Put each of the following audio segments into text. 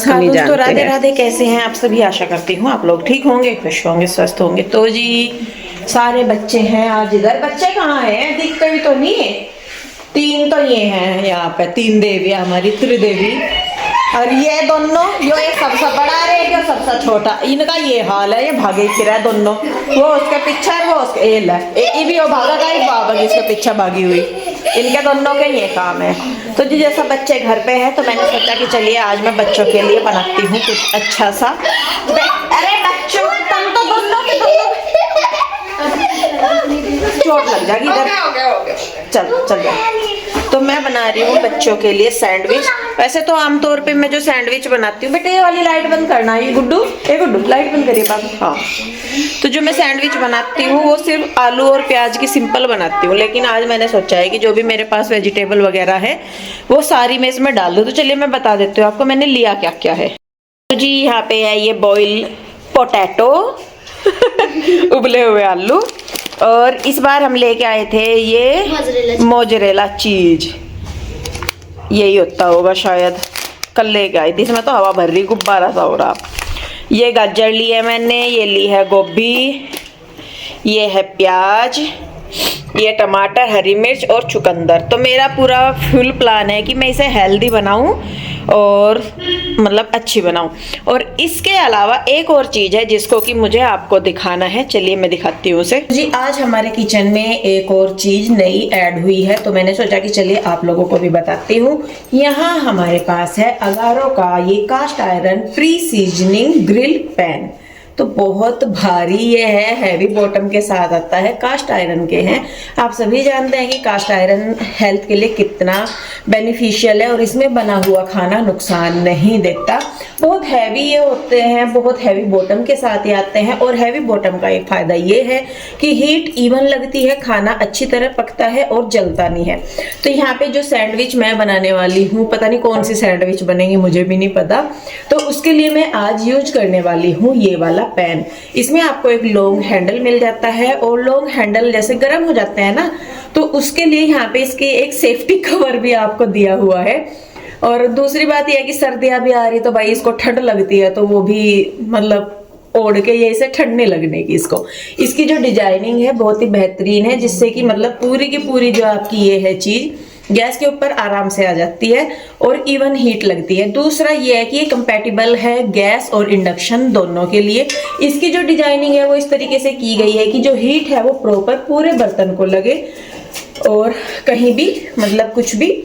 हाँ ही दोस्तों, जानते राधे हैं। राधे। कैसे हैं आप सभी? आशा करती हूँ आप लोग ठीक होंगे, खुश होंगे, स्वस्थ होंगे। तो जी सारे बच्चे हैं आज इधर। बच्चे कहाँ हैं? दिखते भी तो नहीं है। तीन तो ये हैं यहाँ पे, तीन देवियाँ हमारी, त्रिदेवी। और ये दोनों, जो एक सबसे बड़ा है, एक सबसे छोटा, इनका ये हाल है। ये भागे फिर है दोनों, वो उसके पीछे है, वो उसके एल है। एक भी वो भागा का, एक बाबा की इसके पीछे भागी हुई। इनके दोनों के ये काम है। तो जी जैसा बच्चे घर पे हैं तो मैंने सोचा कि चलिए आज मैं बच्चों के लिए बनाती हूँ कुछ अच्छा सा। अरे बच्चों, तुम तो दोनों के दोनों चोट लग जाएगी इधर। चल चल जाए। तो मैं बना रही हूँ बच्चों के लिए सैंडविच। वैसे तो आमतौर पे मैं जो सैंडविच बनाती हूँ, बेटे ये वाली लाइट बंद करना है। ये गुड्डू, लाइट बंद करिए बाबू। हाँ, तो जो मैं सैंडविच बनाती हूँ वो सिर्फ आलू और प्याज की सिंपल बनाती हूँ। लेकिन आज मैंने सोचा है कि जो भी मेरे पास वेजिटेबल वगैरह है वो सारी मैं इसमें डाल दूँ। तो चलिए मैं बता देती हूँ आपको मैंने लिया क्या क्या है। तो जी यहाँ पे है ये बॉइल पोटैटो उबले हुए आलू। और इस बार हम लेके आए थे ये मोजरेला चीज, यही होता होगा शायद। कल लेके आई थी, इसमें तो हवा भर रही, गुब्बारा सा हो रहा। ये गाजर ली है मैंने, ये ली है गोभी, ये है प्याज, ये टमाटर, हरी मिर्च और चुकंदर। तो मेरा पूरा फुल प्लान है कि मैं इसे हेल्दी बनाऊं और मतलब अच्छी बनाऊं। और इसके अलावा एक और चीज है जिसको कि मुझे आपको दिखाना है। चलिए मैं दिखाती हूँ उसे। जी आज हमारे किचन में एक और चीज नई ऐड हुई है, तो मैंने सोचा कि चलिए आप लोगों को भी बताती हूँ। यहाँ हमारे पास है अगारो का ये cast iron pre seasoning grill pan. तो बहुत भारी ये है, हैवी बॉटम के साथ आता है, कास्ट आयरन के हैं। आप सभी जानते हैं कि कास्ट आयरन हेल्थ के लिए कितना बेनिफिशियल है और इसमें बना हुआ खाना नुकसान नहीं देता। बहुत हैवी ये होते हैं, बहुत हैवी बॉटम के साथ ये आते हैं। और हैवी बॉटम का एक फायदा ये है कि हीट इवन लगती है, खाना अच्छी तरह पकता है और जलता नहीं है। तो यहाँ पे जो सैंडविच मैं बनाने वाली हूँ, पता नहीं कौन सी सैंडविच बनेगी, मुझे भी नहीं पता। तो उसके लिए मैं आज यूज करने वाली हूँ ये वाला पैन। इसमें आपको एक लॉन्ग हैंडल मिल जाता है और लॉन्ग हैंडल जैसे गर्म हो जाते हैं ना, तो उसके लिए यहाँ पे इसके एक सेफ्टी कवर भी आपको दिया हुआ है। और दूसरी बात यह है कि सर्दियां भी आ रही तो भाई इसको ठंड लगती है, तो वो भी मतलब ओढ़ के ये इसे ठंड नहीं लगने की। इसकी जो डिजाइनिंग है बहुत ही बेहतरीन है, जिससे कि मतलब पूरी की पूरी जो आपकी ये है चीज गैस के ऊपर आराम से आ जाती है और इवन हीट लगती है। दूसरा ये है कि ये कंपैटिबल है गैस और इंडक्शन दोनों के लिए। इसकी जो डिजाइनिंग है वो इस तरीके से की गई है कि जो हीट है वो प्रॉपर पूरे बर्तन को लगे और कहीं भी मतलब कुछ भी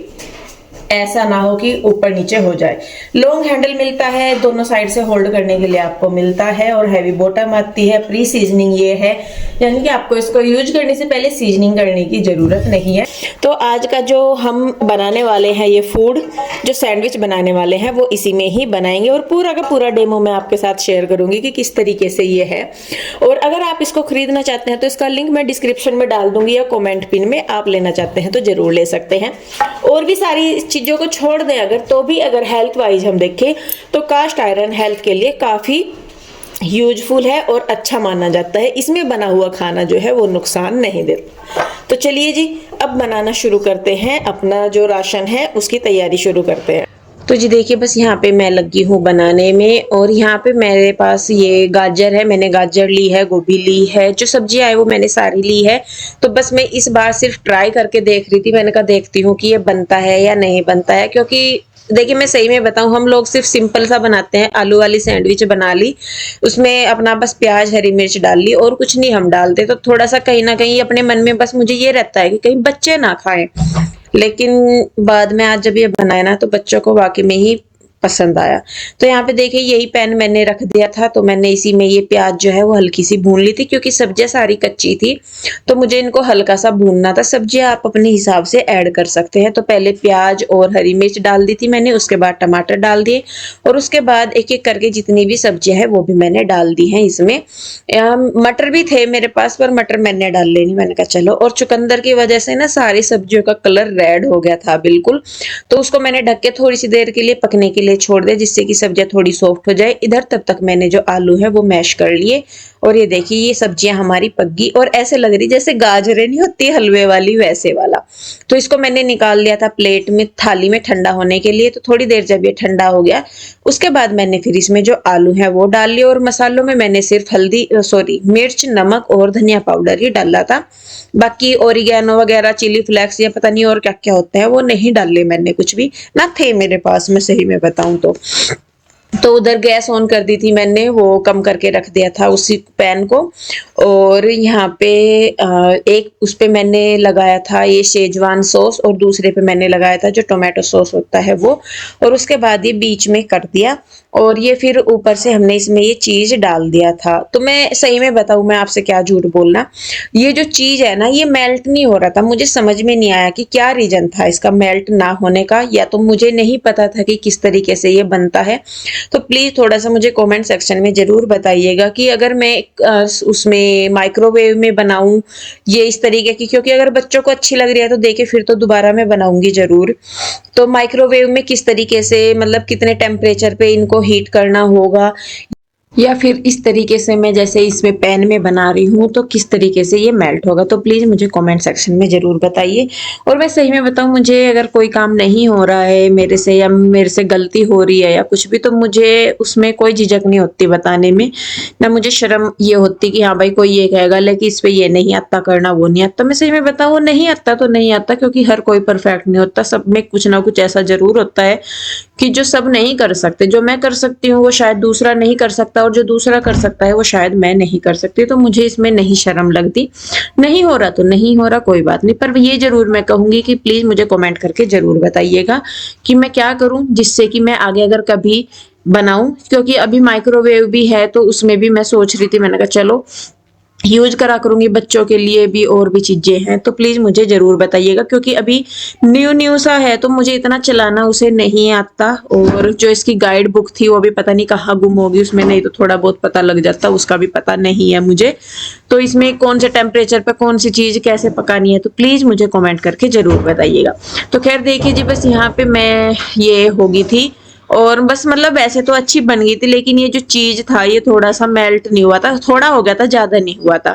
ऐसा ना हो कि ऊपर नीचे हो जाए। लॉन्ग हैंडल मिलता है, दोनों साइड से होल्ड करने के लिए आपको मिलता है। और हैवी बॉटम आती है। प्री सीजनिंग ये है, यानी कि आपको इसको यूज करने से पहले सीजनिंग करने की जरूरत नहीं है। तो आज का जो हम बनाने वाले हैं ये फूड, जो सैंडविच बनाने वाले हैं वो इसी में ही बनाएंगे और पूरा का पूरा डेमो मैं आपके साथ शेयर करूंगी कि किस तरीके से ये है। और अगर आप इसको खरीदना चाहते हैं तो इसका लिंक मैं डिस्क्रिप्शन में डाल दूंगी या कॉमेंट पिन में, आप लेना चाहते हैं तो जरूर ले सकते हैं। और भी सारी चीजों को छोड़ दें अगर, तो भी अगर हेल्थ वाइज हम देखें तो कास्ट आयरन हेल्थ के लिए काफी यूजफुल है और अच्छा माना जाता है। इसमें बना हुआ खाना जो है वो नुकसान नहीं देता। तो चलिए जी अब बनाना शुरू करते हैं, अपना जो राशन है उसकी तैयारी शुरू करते हैं। तो जी देखिए बस यहाँ पे मैं लगी हूँ बनाने में। और यहाँ पे मेरे पास ये गाजर है, मैंने गाजर ली है, गोभी ली है, जो सब्जी आए वो मैंने सारी ली है। तो बस मैं इस बार सिर्फ ट्राई करके देख रही थी, मैंने कहा देखती हूँ कि ये बनता है या नहीं बनता है। क्योंकि देखिए मैं सही में बताऊं, हम लोग सिर्फ सिंपल सा बनाते हैं, आलू वाली सैंडविच बना ली, उसमें अपना बस प्याज हरी मिर्च डाल ली और कुछ नहीं हम डालते। तो थोड़ा सा कहीं ना कहीं अपने मन में बस मुझे ये रहता है कि कहीं बच्चे ना खाएं। लेकिन बाद में आज जब ये बनाया ना तो बच्चों को वाकई में ही पसंद आया। तो यहाँ पे देखिए यही पैन मैंने रख दिया था, तो मैंने इसी में ये प्याज जो है वो हल्की सी भून ली थी, क्योंकि सब्जियां सारी कच्ची थी तो मुझे इनको हल्का सा भूनना था। सब्जियां आप अपने हिसाब से ऐड कर सकते हैं। तो पहले प्याज और हरी मिर्च डाल दी थी मैंने, उसके बाद टमाटर डाल दिए और उसके बाद एक एक करके जितनी भी सब्जियां हैं वो भी मैंने डाल दी हैं इसमें। मटर भी थे मेरे पास पर मटर मैंने डाल लेनी, मैंने कहा चलो। और चुकंदर की वजह से ना सारी सब्जियों का कलर रेड हो गया था बिल्कुल, तो उसको मैंने ढक के थोड़ी सी देर के लिए पकने के लिए छोड़ दिया, जिससे कि सब्जियां थोड़ी सॉफ्ट हो जाए। इधर तब तक मैंने जो आलू है वो मैश कर लिए और ये देखिए ये सब्जियां हमारी पक गई और ऐसे लग रही जैसे गाजरें नहीं होती हलवे वाली, वैसे वाला। तो इसको मैंने निकाल लिया था प्लेट में, थाली में ठंडा होने के लिए। तो थोड़ी देर जब ये ठंडा हो गया उसके बाद मैंने फिर इसमें जो आलू है वो डाल लिए, और मसालों में मैंने सिर्फ मिर्च, नमक और धनिया पाउडर ही डाला था। बाकी ओरिगेनो वगैरह, चिली फ्लेक्स या पता नहीं और क्या क्या होता है वो नहीं डाले मैंने, कुछ भी ना थे मेरे पास, मैं सही में बताऊं तो उधर गैस ऑन कर दी थी मैंने, वो कम करके रख दिया था उसी पैन को। और यहाँ पे एक उस पे मैंने लगाया था ये शेजवान सॉस, और दूसरे पे मैंने लगाया था जो टोमेटो सॉस होता है वो। और उसके बाद ये बीच में कर दिया, और ये फिर ऊपर से हमने इसमें ये चीज डाल दिया था। तो मैं सही में बताऊं, मैं आपसे क्या झूठ बोलना, ये जो चीज है ना ये मेल्ट नहीं हो रहा था। मुझे समझ में नहीं आया कि क्या रीजन था इसका मेल्ट ना होने का, या तो मुझे नहीं पता था कि किस तरीके से ये बनता है। तो प्लीज थोड़ा सा मुझे कमेंट सेक्शन में जरूर बताइएगा कि अगर मैं उसमें माइक्रोवेव में बनाऊं ये इस तरीके की, क्योंकि अगर बच्चों को अच्छी लग रही है तो देखे फिर तो दोबारा मैं बनाऊंगी जरूर। तो माइक्रोवेव में किस तरीके से, मतलब कितने टेम्परेचर पे इनको हीट करना होगा, या फिर इस तरीके से मैं जैसे इसमें पैन में बना रही हूँ तो किस तरीके से ये मेल्ट होगा। तो प्लीज मुझे कमेंट सेक्शन में जरूर बताइए। और मैं सही में बताऊँ, मुझे अगर कोई काम नहीं हो रहा है मेरे से, या मेरे से गलती हो रही है या कुछ भी, तो मुझे उसमें कोई झिझक नहीं होती बताने में, ना मुझे शर्म ये होती कि हाँ भाई कोई ये कहेगा लेकिन इस पे ये नहीं आता करना, वो नहीं आता। मैं सही में बताऊँ, वो नहीं आता तो नहीं आता, क्योंकि हर कोई परफेक्ट नहीं होता, सब में कुछ ना कुछ ऐसा जरूर होता है कि जो सब नहीं कर सकते। जो मैं कर सकती हूँ वो शायद दूसरा नहीं कर सकता, और जो दूसरा कर सकता है वो शायद मैं नहीं कर सकती। तो मुझे इसमें नहीं शर्म लगती, नहीं हो रहा तो नहीं हो रहा, कोई बात नहीं। पर ये जरूर मैं कहूंगी कि प्लीज मुझे कमेंट करके जरूर बताइएगा कि मैं क्या करूं जिससे कि मैं आगे अगर कभी बनाऊं, क्योंकि अभी माइक्रोवेव भी है तो उसमें भी मैं सोच रही थी, मैंने कहा चलो यूज करा करूंगी बच्चों के लिए भी, और भी चीजें हैं। तो प्लीज मुझे जरूर बताइएगा, क्योंकि अभी न्यू न्यू सा है तो मुझे इतना चलाना उसे नहीं आता। और जो इसकी गाइड बुक थी वो भी पता नहीं कहाँ गुम होगी, उसमें नहीं तो थोड़ा बहुत पता लग जाता, उसका भी पता नहीं है मुझे। तो इसमें कौन से टेम्परेचर पे कौन सी चीज कैसे पकानी है, तो प्लीज मुझे कमेंट करके जरूर बताइएगा। तो खैर देखिए जी, बस यहाँ पे मैं ये होगी थी, और बस मतलब वैसे तो अच्छी बन गई थी, लेकिन ये जो चीज था ये थोड़ा सा मेल्ट नहीं हुआ था, थोड़ा हो गया था, ज्यादा नहीं हुआ था।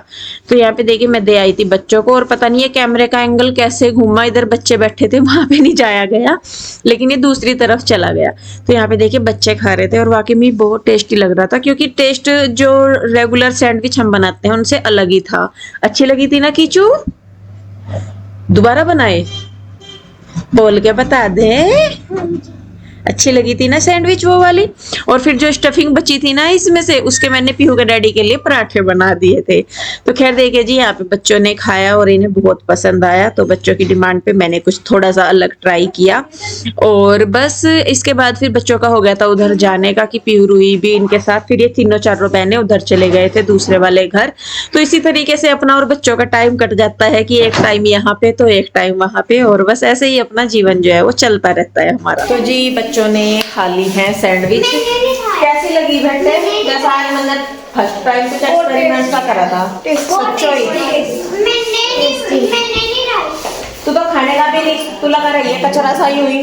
तो यहाँ पे देखिए मैं दे आई थी बच्चों को, और पता नहीं ये कैमरे का एंगल कैसे घूमा, इधर बच्चे बैठे थे वहां पे नहीं जाया गया, लेकिन ये दूसरी तरफ चला गया। तो यहाँ पे देखिए बच्चे खा रहे थे, और वाकई में बहुत टेस्टी लग रहा था, क्योंकि टेस्ट जो रेगुलर सैंडविच हम बनाते हैं उनसे अलग ही था। अच्छी लगी थी ना कीचू? दोबारा बनाए? बोल के बता दे। अच्छी लगी थी ना सैंडविच वो वाली? और फिर जो स्टफिंग बची थी ना इसमें से, उसके मैंने पीहू के डैडी के लिए पराठे बना दिए थे। तो खैर देखिए जी, यहाँ पे बच्चों ने खाया और इन्हें बहुत पसंद आया, तो बच्चों की डिमांड पे मैंने कुछ थोड़ा सा अलग ट्राई किया। और बस इसके बाद फिर बच्चों का हो गया था उधर जाने का, कि पीहू रूही भी इनके साथ, फिर ये तीनों चारों बहनें उधर चले गए थे दूसरे वाले घर। तो इसी तरीके से अपना और बच्चों का टाइम कट जाता है, कि एक टाइम यहाँ पे तो एक टाइम वहां पे, और बस ऐसे ही अपना जीवन जो है वो चलता रहता है हमारा। तो जी बच्चों ने खा ली है सैंडविच। कैसी लगी बेटे? जैसा आज मैंने फर्स्ट टाइम कुछ एक्सपेरिमेंट सा करा था। तू तो खाने का भी नहीं, तू लगा रही है कचरा सा ही हुई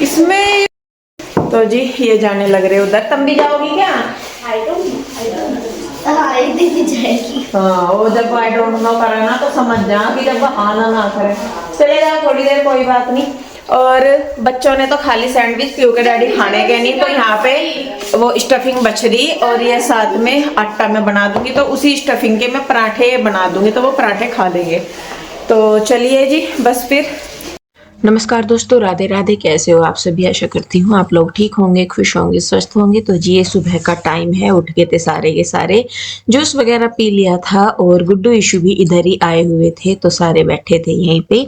इसमें। तो जी ये जाने लग रहे उधर, तुम भी जाओगी क्या? हाँ, वो जब आई डोंट नो करे ना तो समझ जा कि जब वो हाँ ना करे, चले जाओ थोड़ी देर, कोई बात नहीं। और बच्चों ने तो खाली सैंडविच, पीहू के डैडी खाने के नहीं, तो यहाँ पे वो स्टफिंग बच रही, और ये साथ में आटा मैं बना दूंगी, तो उसी स्टफिंग के मैं पराठे बना दूंगी, तो वो पराठे खा लेंगे। तो चलिए जी, बस फिर नमस्कार दोस्तों, राधे राधे। कैसे हो आप सभी? आशा करती हूँ आप लोग ठीक होंगे, खुश होंगे, स्वस्थ होंगे। तो जी ये सुबह का टाइम है, उठ गए थे सारे के सारे, जूस वगैरह पी लिया था, और गुड्डू इशू भी इधर ही आए हुए थे, तो सारे बैठे थे यहीं पे।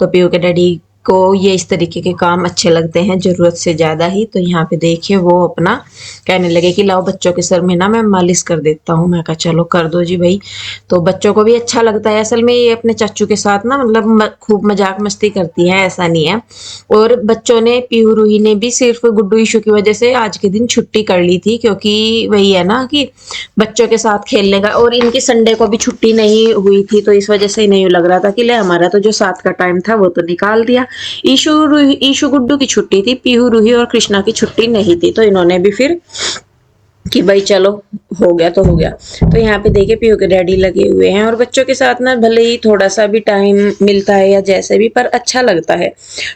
तो पीहू के डैडी को ये इस तरीके के काम अच्छे लगते हैं, जरूरत से ज्यादा ही। तो यहाँ पे देखिए वो अपना कहने लगे कि लाओ बच्चों के सर में ना मैं मालिश कर देता हूँ। मैं कहा चलो कर दो जी भाई। तो बच्चों को भी अच्छा लगता है, असल में ये अपने चाचू के साथ ना मतलब खूब मजाक मस्ती करती है, ऐसा नहीं है। और बच्चों ने, पीहू रूही ने भी सिर्फ गुड्डू इशू की वजह से आज के दिन छुट्टी कर ली थी, क्योंकि वही है ना कि बच्चों के साथ खेलने का, और इनकी संडे को भी छुट्टी नहीं हुई थी, तो इस वजह से नहीं लग रहा था कि ले हमारा तो जो साथ का टाइम था वो तो निकाल दिया। ईशु गुड्डू की छुट्टी थी, पीहू रूही और कृष्णा की छुट्टी नहीं थी, तो इन्होंने भी फिर कि भाई चलो हो गया तो हो गया। तो यहाँ पे देखिए पीयू के डैडी लगे हुए हैं और बच्चों के साथ ना भले ही थोड़ा सा भी टाइम मिलता है या जैसे भी, पर अच्छा लगता है।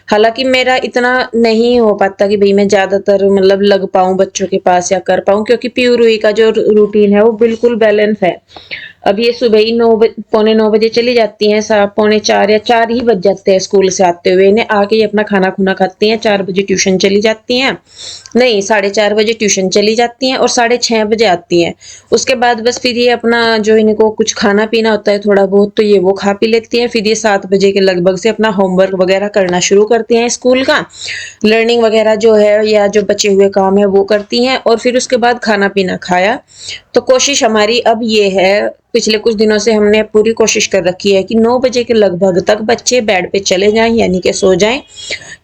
हालांकि मेरा इतना नहीं हो पाता कि भाई मैं ज्यादातर मतलब लग पाऊं बच्चों के पास या कर पाऊं, क्योंकि पीयू रूही का जो रूटीन है वो बिल्कुल बैलेंस है। अब ये सुबह ही 9 पौने 9 बजे चली जाती हैं, 3:45 या 4 ही बज जाते हैं स्कूल से आते हुए इन्हें। आके ये अपना खाना खुना खाती हैं, 4 बजे ट्यूशन चली जाती हैं, नहीं 4:30 बजे ट्यूशन चली जाती हैं और 6:30 बजे आती हैं। उसके बाद बस फिर ये अपना जो इनको कुछ खाना पीना होता है थोड़ा बहुत, तो ये वो खा पी लेती हैं। फिर ये 7 बजे के लगभग से अपना होमवर्क वगैरह करना शुरू करती हैं स्कूल का, लर्निंग वगैरह जो है या जो बचे हुए काम है वो करती हैं। और फिर उसके बाद खाना पीना खाया। तो कोशिश हमारी अब ये है, पिछले कुछ दिनों से हमने पूरी कोशिश कर रखी है कि 9 बजे के लगभग तक बच्चे बेड पे चले जाएं, यानी कि सो जाएं।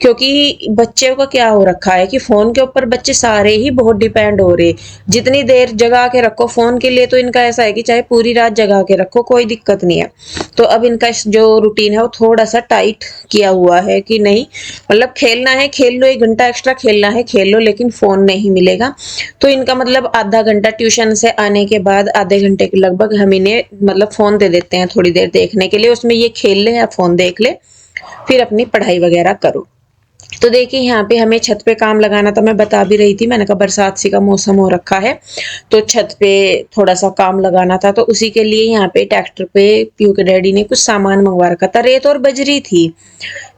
क्योंकि बच्चे को क्या हो रखा है कि फोन के ऊपर बच्चे सारे ही बहुत डिपेंड हो रहे। जितनी देर जगा के रखो फोन के लिए तो इनका ऐसा है कि चाहे पूरी रात जगा के रखो कोई दिक्कत नहीं है। तो अब इनका जो रूटीन है वो थोड़ा सा टाइट किया हुआ है कि नहीं, मतलब खेलना है खेल लो, 1 घंटा एक्स्ट्रा खेलना है खेल लो, लेकिन फोन नहीं मिलेगा। तो इनका मतलब आधा घंटा ट्यूशन से आने के बाद आधे घंटे के लगभग हम इन्हें मतलब फोन दे देते हैं थोड़ी देर देखने के लिए, उसमें ये खेल ले या फोन देख ले, फिर अपनी पढ़ाई वगैरह करो। तो देखिए यहाँ पे हमें छत पे काम लगाना था, मैं बता भी रही थी, मैंने कहा बरसात सी का मौसम हो रखा है तो छत पे थोड़ा सा काम लगाना था। तो उसी के लिए यहाँ पे ट्रैक्टर पे पीयू के डैडी ने कुछ सामान मंगवा रखा था, रेत और बजरी थी।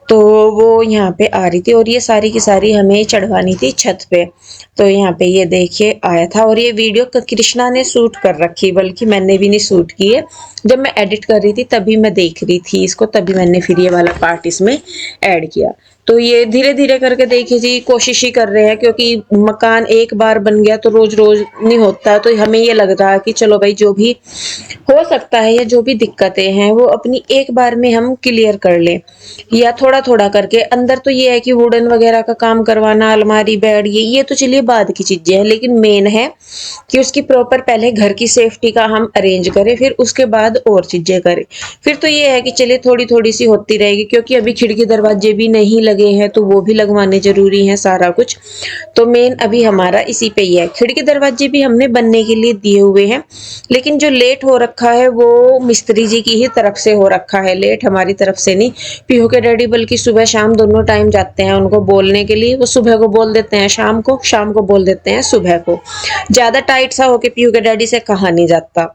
तो वो यहाँ पे आ रही थी और ये सारी की सारी हमें चढ़वानी थी छत पे। तो यहाँ पे ये देखिए आया था और ये वीडियो कृष्णा ने शूट कर रखी, बल्कि मैंने भी नहीं शूट की है। जब मैं एडिट कर रही थी तभी मैं देख रही थी इसको, तभी मैंने फिर ये वाला पार्ट इसमें ऐड किया। तो ये धीरे धीरे करके देखिए जी कोशिश ही कर रहे हैं, क्योंकि मकान एक बार बन गया तो रोज रोज नहीं होता। तो हमें ये लग रहा है कि चलो भाई जो भी हो सकता है या जो भी दिक्कतें हैं वो अपनी एक बार में हम क्लियर कर लें, या थोड़ा थोड़ा करके। अंदर तो ये है कि वुडन वगैरह का काम करवाना, अलमारी बेड, ये तो चलिए बाद की चीजें हैं, लेकिन मेन है कि उसकी प्रॉपर पहले घर की सेफ्टी का हम अरेंज करें, फिर उसके बाद और चीजें करें। फिर तो ये है कि चलिए थोड़ी थोड़ी सी होती रहेगी, क्योंकि अभी खिड़की दरवाजे भी नहीं लगे हैं तो वो भी लगवाने जरूरी है सारा कुछ। तो मेन अभी हमारा इसी पे ही है। खिड़की दरवाजे भी हमने बनने के लिए दिए हुए हैं, लेकिन जो लेट हो रखा है वो मिस्त्री जी की ही तरफ से हो रखा है, लेट हमारी तरफ से नहीं। पीहू के डैडी बल्कि सुबह शाम दोनों टाइम जाते हैं उनको बोलने के लिए, वो सुबह को बोल देते हैं शाम को, शाम को बोल देते हैं सुबह को। ज्यादा टाइट सा होके पीहू के डैडी से कहा नहीं जाता।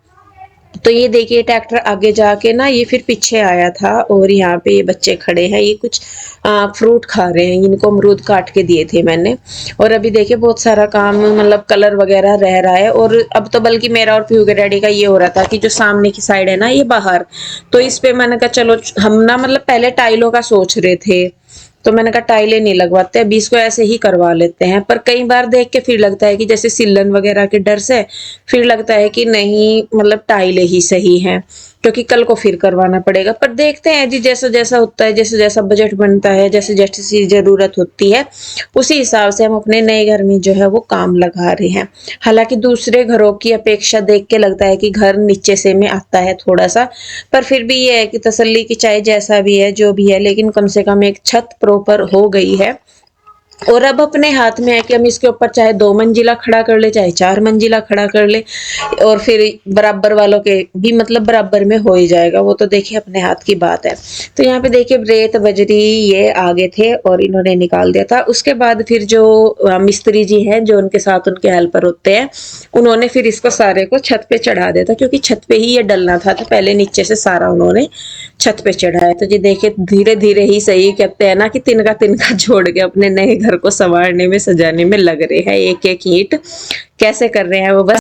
तो ये देखिए ट्रैक्टर आगे जाके ना ये फिर पीछे आया था और यहाँ पे ये बच्चे खड़े हैं, ये कुछ फ्रूट खा रहे हैं, इनको अमरूद काट के दिए थे मैंने। और अभी देखिए बहुत सारा काम मतलब कलर वगैरह रह रहा है। और अब तो बल्कि मेरा और पीहू के डैडी का ये हो रहा था कि जो सामने की साइड है ना ये बाहर, तो इस पे मैंने कहा चलो हम ना मतलब पहले टाइलों का सोच रहे थे, तो मैंने कहा टाइलें नहीं लगवाते, अभी इसको ऐसे ही करवा लेते हैं। पर कई बार देख के फिर लगता है कि जैसे सिलन वगैरह के डर से फिर लगता है कि नहीं मतलब टाइलें ही सही हैं, क्योंकि कल को फिर करवाना पड़ेगा। पर देखते हैं जी जैसा जैसा होता है, जैसे जैसा बजट बनता है, जैसे जैसी जरूरत होती है, उसी हिसाब से हम अपने नए घर में जो है वो काम लगा रहे हैं। हालांकि दूसरे घरों की अपेक्षा देख के लगता है कि घर नीचे से में आता है थोड़ा सा, पर फिर भी ये है कि तसल्ली की, चाहे जैसा भी है जो भी है, लेकिन कम से कम एक छत प्रॉपर हो गई है। और अब अपने हाथ में है कि हम इसके ऊपर चाहे 2 मंजिला खड़ा कर ले, चाहे 4 मंजिला खड़ा कर ले, और फिर बराबर वालों के भी मतलब बराबर में हो ही जाएगा, वो तो देखिए अपने हाथ की बात है। तो यहाँ पे देखिए रेत बजरी ये आगे थे और इन्होंने निकाल दिया था। उसके बाद फिर जो मिस्त्री जी हैं जो उनके साथ उनके हेल्पर होते हैं, उन्होंने फिर इसको सारे को छत पे चढ़ा दिया था, क्योंकि छत पे ही ये डलना था, तो पहले नीचे से सारा उन्होंने छत पे चढ़ाया। तो जी देखिए धीरे धीरे ही, सही कहते हैं ना कि तिनका तिनका जोड़ के अपने नए घर को संवारने में सजाने में लग रहे हैं, एक एक ईंट कैसे कर रहे हैं वो बस